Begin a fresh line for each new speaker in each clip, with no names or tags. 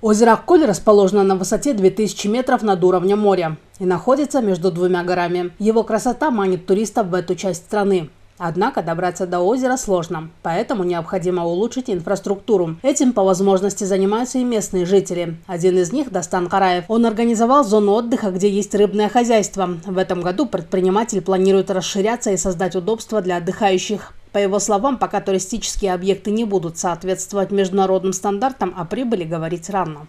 Озеро Акколь расположено на высоте 2000 метров над уровнем моря и находится между двумя горами. Его красота манит туристов в эту часть страны. Однако добраться до озера сложно, поэтому необходимо улучшить инфраструктуру. Этим по возможности занимаются и местные жители. Один из них – Дастан Караев. Он организовал зону отдыха, где есть рыбное хозяйство. В этом году предприниматель планирует расширяться и создать удобства для отдыхающих. По его словам, пока туристические объекты не будут соответствовать международным стандартам, о прибыли говорить рано.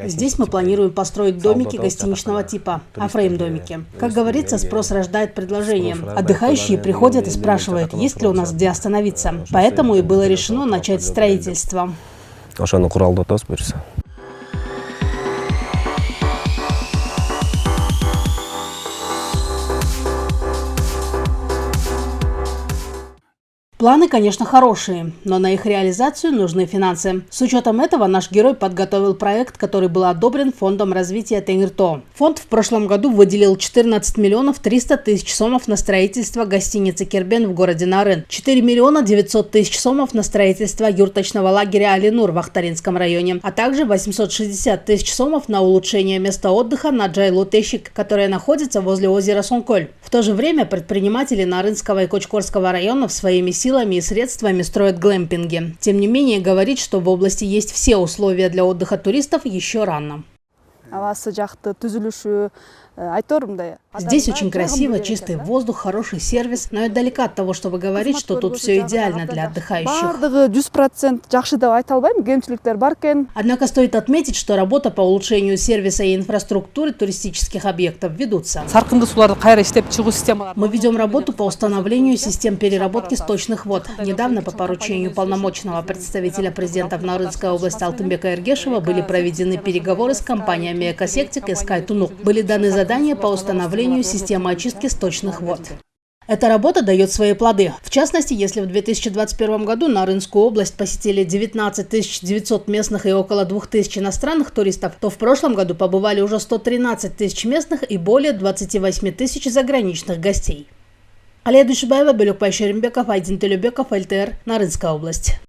Здесь мы планируем построить домики гостиничного типа, афрейм-домики. Как говорится, спрос рождает предложение. Отдыхающие приходят и спрашивают, есть ли у нас где остановиться. Поэтому и было решено начать строительство. Планы, конечно, хорошие, но на их реализацию нужны финансы. С учетом этого наш герой подготовил проект, который был одобрен Фондом развития Тенгиртоо. Фонд в прошлом году выделил 14 миллионов 300 тысяч сомов на строительство гостиницы «Кербен» в городе Нарын, 4 миллиона 900 тысяч сомов на строительство юрточного лагеря «Алинур» в Ахтаринском районе, а также 860 тысяч сомов на улучшение места отдыха на Джайлу-Тешик, которое находится возле озера Сонколь. В то же время предприниматели Нарынского и Кочкорского районов своими силами и средствами строят глэмпинги. Тем не менее, говорить, что в области есть все условия для отдыха туристов, еще рано. Здесь очень красиво, чистый воздух, хороший сервис, но я далека от того, чтобы говорить, что тут все идеально для отдыхающих. Однако стоит отметить, что работа по улучшению сервиса и инфраструктуры туристических объектов ведутся. Мы ведем работу по установлению систем переработки сточных вод. Недавно по поручению полномочного представителя президента в Нарынской области Алтынбека Эргешева были проведены переговоры с компаниями «Экосектик» и «Скайтунук». Были даны задания по установлению системы очистки сточных вод. Эта работа дает свои плоды. В частности, если в 2021 году Нарынскую область посетили 19 900 местных и около 2000 иностранных туристов, то в прошлом году побывали уже 113 тысяч местных и более 28 тысяч заграничных гостей. Алия Душибаева, Белюк Пайшеримбеков, Айдин Телюбеков, ЛТР, Нарынская область.